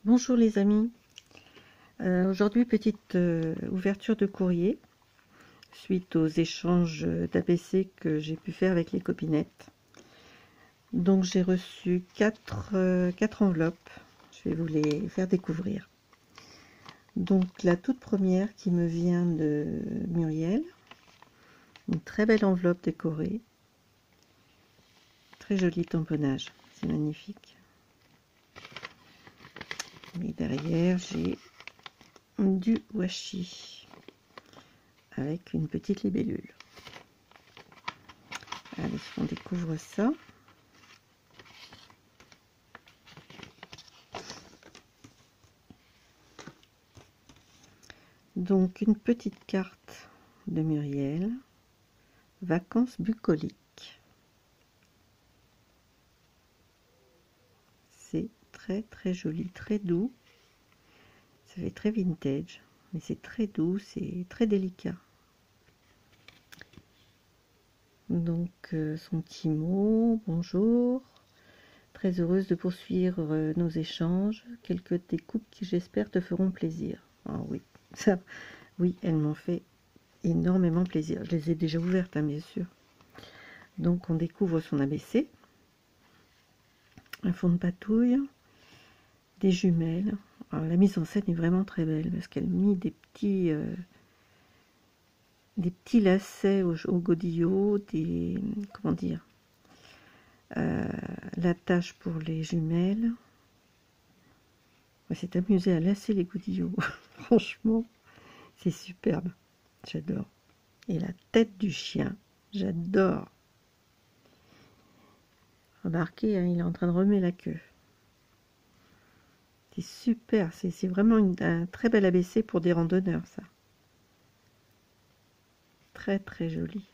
Bonjour les amis, aujourd'hui petite ouverture de courrier suite aux échanges d'ABC que j'ai pu faire avec les copinettes. Donc j'ai reçu quatre enveloppes, je vais vous les faire découvrir. Donc la toute première qui me vient de Muriel, une très belle enveloppe décorée, très joli tamponnage, c'est magnifique. Et derrière j'ai du washi avec une petite libellule. Allez, on découvre ça. Donc une petite carte de Muriel, vacances bucoliques. C'est très joli, très doux. Ça fait très vintage, mais c'est très doux, c'est très délicat. Donc son petit mot, bonjour. Très heureuse de poursuivre nos échanges. Quelques découpes qui j'espère te feront plaisir. Ah oui, ça, oui, elles m'ont fait énormément plaisir. Je les ai déjà ouvertes, hein, bien sûr. Donc on découvre son ABC. Un fond de patouille, des jumelles. Alors, la mise en scène est vraiment très belle parce qu'elle a mis des petits lacets au godillot, comment dire, l'attache pour les jumelles. On s'est amusé à lacer les godillots. Franchement, c'est superbe. J'adore. Et la tête du chien, j'adore. Remarquez, hein, il est en train de remuer la queue. C'est super, c'est vraiment un très bel ABC pour des randonneurs, ça. Très joli.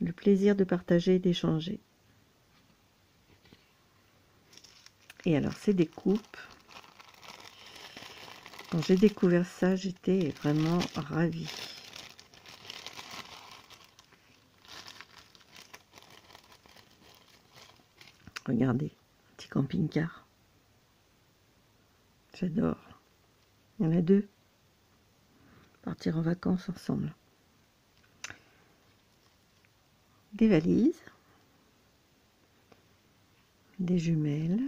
Le plaisir de partager et d'échanger. Et alors, ces découpes, quand j'ai découvert ça, j'étais vraiment ravie. Regardez, petit camping-car. J'adore. Il y en a deux. Partir en vacances ensemble. Des valises. Des jumelles.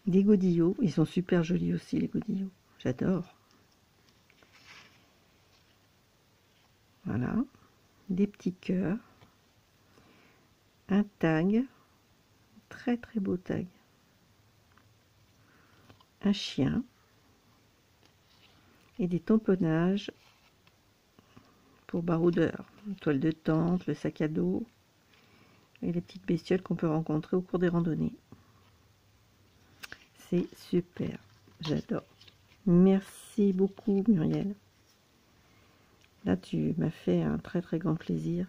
Des godillots. Ils sont super jolis aussi, les godillots. J'adore. Voilà. Des petits cœurs. Un tag. Très beau tag. Un chien. Et des tamponnages pour baroudeurs, toile de tente, le sac à dos et les petites bestioles qu'on peut rencontrer au cours des randonnées. C'est super, j'adore. Merci beaucoup Muriel. Là tu m'as fait un très grand plaisir.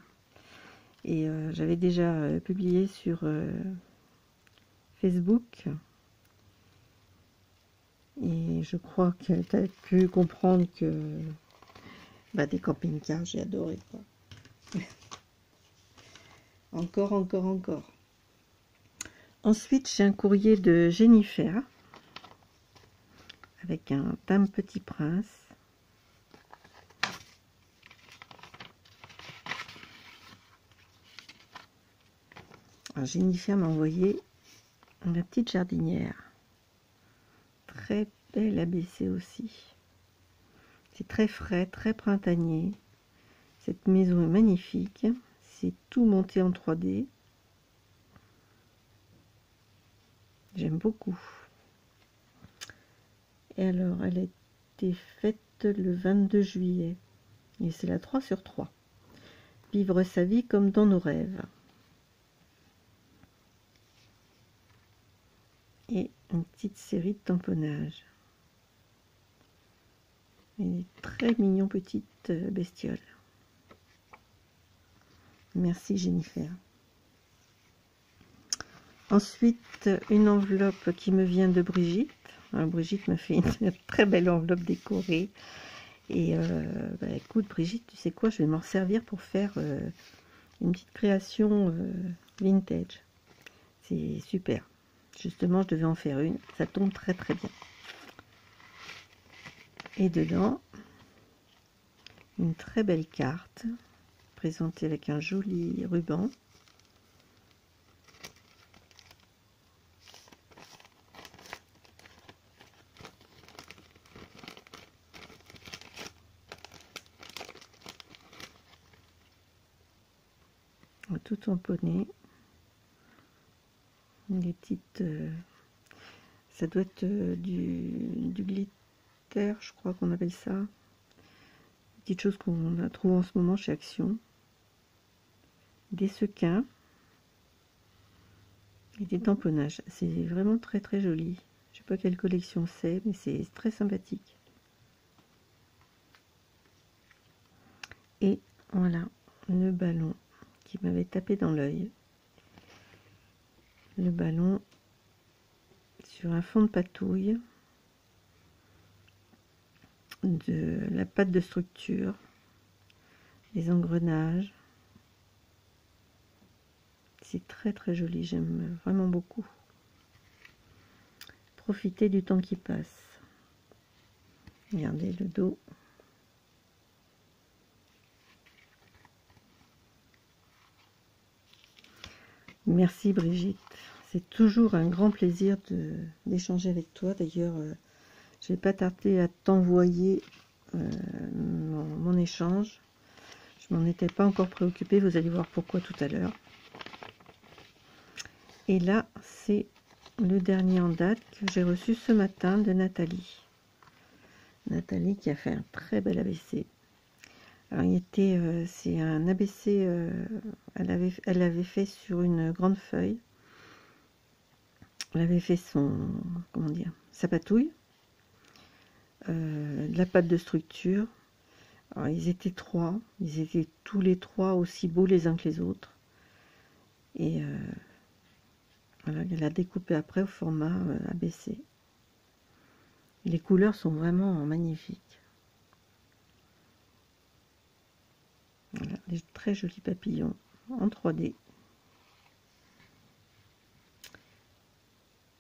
Et j'avais déjà publié sur Facebook. Et je crois que tu as pu comprendre que des camping-cars, j'ai adoré quoi. Encore. Ensuite, j'ai un courrier de Jennifer avec un Dame Petit Prince. Alors, Jennifer m'a envoyé la petite jardinière. Très belle ABC aussi. C'est très frais, très printanier. Cette maison est magnifique. C'est tout monté en 3D. J'aime beaucoup. Et alors, elle a été faite le 22 juillet. Et c'est la 3/3. Vivre sa vie comme dans nos rêves. Et une petite série de tamponnages. Et des très mignons petites bestioles. Merci Jennifer. Ensuite, une enveloppe qui me vient de Brigitte. Alors, Brigitte m'a fait une très belle enveloppe décorée. Et écoute Brigitte, tu sais quoi, je vais m'en servir pour faire une petite création vintage. C'est super. Justement, je devais en faire une. Ça tombe très très bien. Et dedans, une très belle carte, présentée avec un joli ruban. Tout tamponné. Des petites... ça doit être du glitter, je crois qu'on appelle ça. Petite chose qu'on a trouvé en ce moment chez Action. Des sequins. Et des tamponnages. C'est vraiment très très joli. Je sais pas quelle collection c'est, mais c'est très sympathique. Et voilà, le ballon qui m'avait tapé dans l'œil. Le ballon sur un fond de patouille, de la pâte de structure, les engrenages. C'est très très joli, j'aime vraiment beaucoup. Profitez du temps qui passe. Regardez le dos. Merci Brigitte, c'est toujours un grand plaisir d'échanger avec toi. D'ailleurs, je n'ai pas tardé à t'envoyer mon échange. Je m'en étais pas encore préoccupée, vous allez voir pourquoi tout à l'heure. Et là, c'est le dernier en date que j'ai reçu ce matin de Nathalie. Nathalie qui a fait un très bel ABC. Alors, c'est un ABC, elle avait fait sur une grande feuille. Elle avait fait comment dire, sa patouille, de la pâte de structure. Alors, ils étaient tous les trois aussi beaux les uns que les autres. Et voilà, elle a découpé après au format ABC. Et les couleurs sont vraiment magnifiques. Voilà, des très jolis papillons en 3D.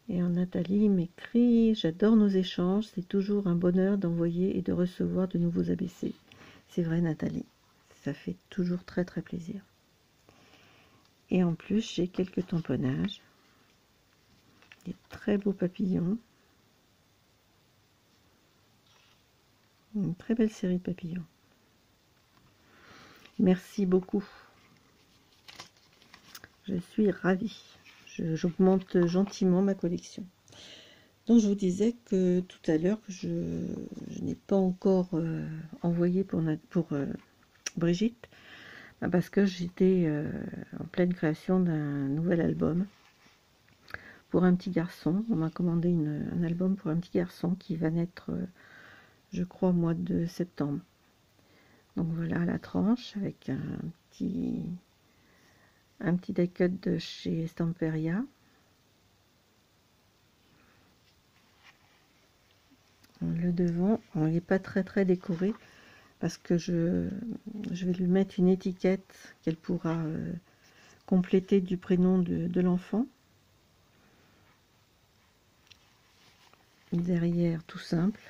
Et en Nathalie m'écrit: j'adore nos échanges, c'est toujours un bonheur d'envoyer et de recevoir de nouveaux ABC. C'est vrai Nathalie, ça fait toujours très très plaisir. Et en plus j'ai quelques tamponnages, des très beaux papillons, une très belle série de papillons. Merci beaucoup. Je suis ravie. J'augmente gentiment ma collection. Donc je vous disais que tout à l'heure, je n'ai pas encore envoyé pour Brigitte, parce que j'étais en pleine création d'un nouvel album pour un petit garçon. On m'a commandé un album pour un petit garçon qui va naître, je crois, au mois de septembre. Donc voilà la tranche avec un petit die-cut de chez Stamperia. Le devant, il n'est pas très très décoré parce que je vais lui mettre une étiquette qu'elle pourra compléter du prénom de l'enfant. Derrière, tout simple,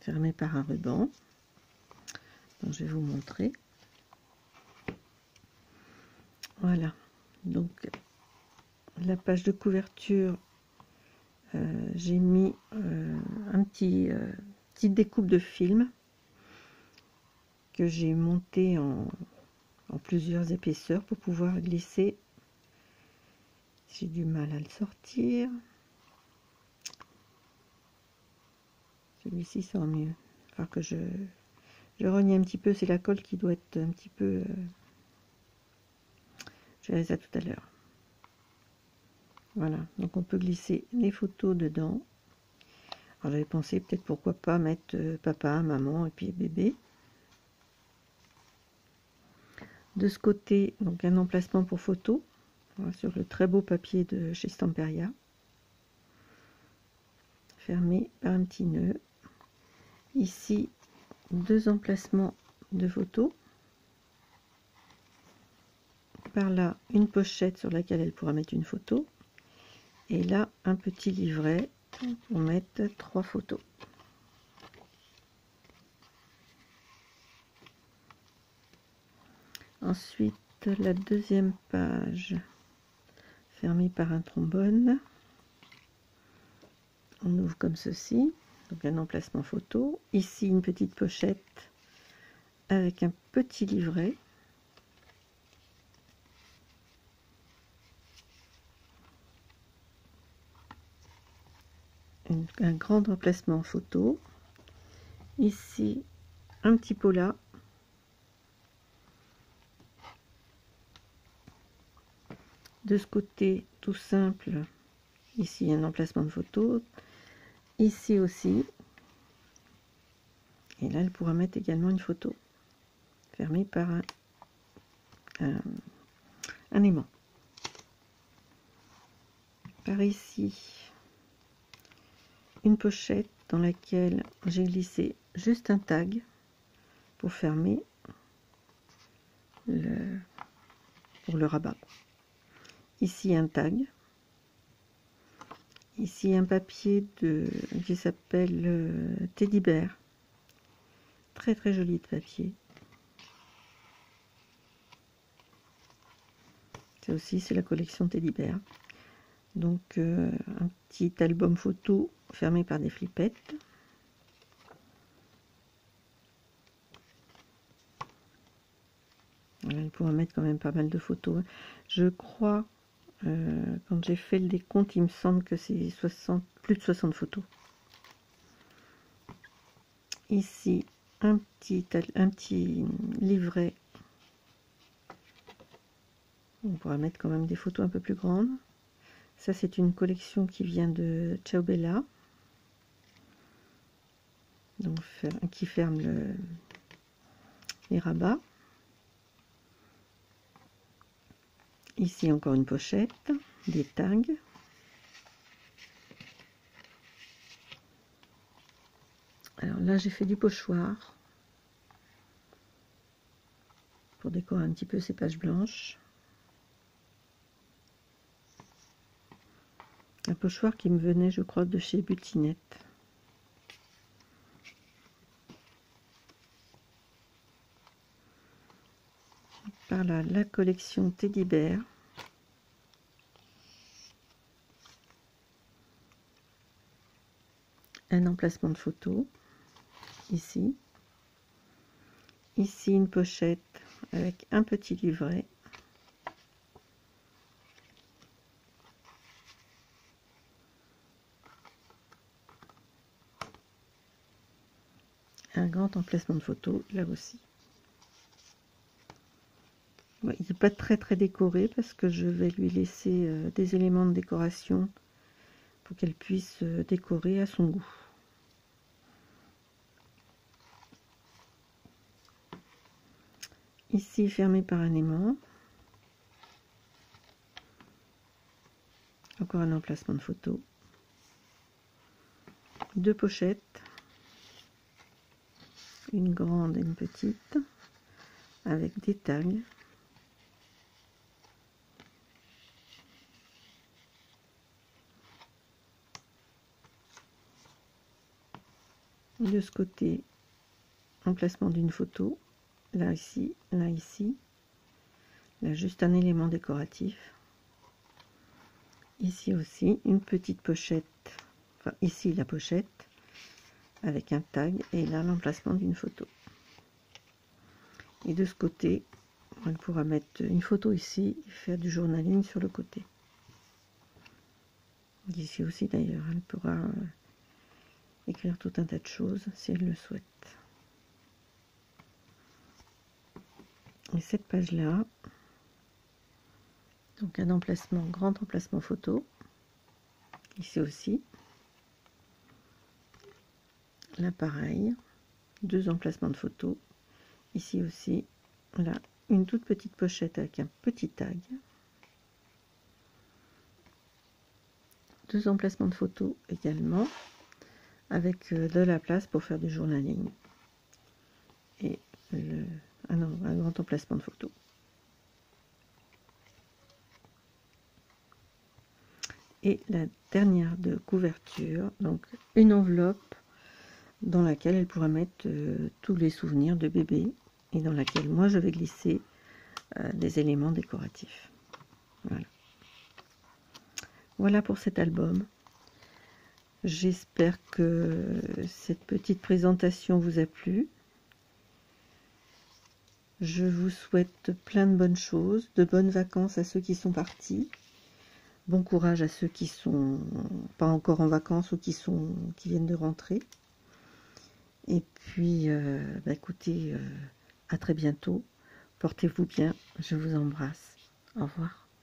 fermé par un ruban. Donc, je vais vous montrer. Voilà, donc la page de couverture, j'ai mis petite découpe de film que j'ai monté en plusieurs épaisseurs pour pouvoir glisser. J'ai du mal à le sortir. Celui-ci sort mieux. Enfin que je rogne un petit peu, c'est la colle qui doit être un petit peu... je verrai ça tout à l'heure. Voilà, donc on peut glisser les photos dedans. Alors j'avais pensé peut-être pourquoi pas mettre papa, maman et puis bébé. De ce côté, donc un emplacement pour photo, voilà, sur le très beau papier de chez Stamperia. Fermé par un petit nœud. Ici, deux emplacements de photos. Par là, une pochette sur laquelle elle pourra mettre une photo. Et là, un petit livret pour mettre 3 photos. Ensuite, la deuxième page, fermée par un trombone. On ouvre comme ceci, donc un emplacement photo. Ici, une petite pochette avec un petit livret. Un grand emplacement photo. Ici, un petit pola. De ce côté, tout simple, ici un emplacement de photo. Ici aussi. Et là, elle pourra mettre également une photo. Fermée par un aimant. Par ici, une pochette dans laquelle j'ai glissé juste un tag pour fermer pour le rabat. Ici un tag. Ici un papier qui s'appelle Teddy Bear. Très très joli de papier. C'est la collection Teddy Bear. Donc un petit album photo fermé par des flippettes. Voilà, il pourra mettre quand même pas mal de photos. Je crois, quand j'ai fait le décompte, il me semble que c'est plus de 60 photos. Ici, un petit livret. On pourra mettre quand même des photos un peu plus grandes. Ça, c'est une collection qui vient de Ciao Bella. Donc, qui ferme les rabats. Ici, encore une pochette, des tags. Alors là, j'ai fait du pochoir pour décorer un petit peu ces pages blanches. Un pochoir qui me venait, je crois, de chez Butinette. Par là, la collection Teddy Bear. Un emplacement de photo, ici. Ici, une pochette avec un petit livret. Un grand emplacement de photo, là aussi. Ouais, il n'est pas très décoré parce que je vais lui laisser des éléments de décoration pour qu'elle puisse décorer à son goût. Ici, fermé par un aimant. Encore un emplacement de photo. 2 pochettes. Une grande et une petite. Avec des tags. De ce côté, emplacement d'une photo. Là, ici, là, ici. Là, juste un élément décoratif. Ici aussi, une petite pochette. Enfin, ici, la pochette. Avec un tag. Et là, l'emplacement d'une photo. Et de ce côté, elle pourra mettre une photo ici et faire du journaling sur le côté. Ici aussi, d'ailleurs, elle pourra écrire tout un tas de choses si elle le souhaite. Et cette page-là, donc un emplacement, grand emplacement photo, ici aussi. Là, pareil, 2 emplacements de photos. Ici aussi, là, une toute petite pochette avec un petit tag. 2 emplacements de photos également, avec de la place pour faire du journaling. Et un grand emplacement de photos. Et la dernière de couverture, donc une enveloppe dans laquelle elle pourra mettre tous les souvenirs de bébé et dans laquelle moi je vais glisser des éléments décoratifs. Voilà. Voilà pour cet album. J'espère que cette petite présentation vous a plu. Je vous souhaite plein de bonnes choses, de bonnes vacances à ceux qui sont partis. Bon courage à ceux qui sont pas encore en vacances ou qui viennent de rentrer. Et puis, écoutez, à très bientôt. Portez-vous bien. Je vous embrasse. Au revoir.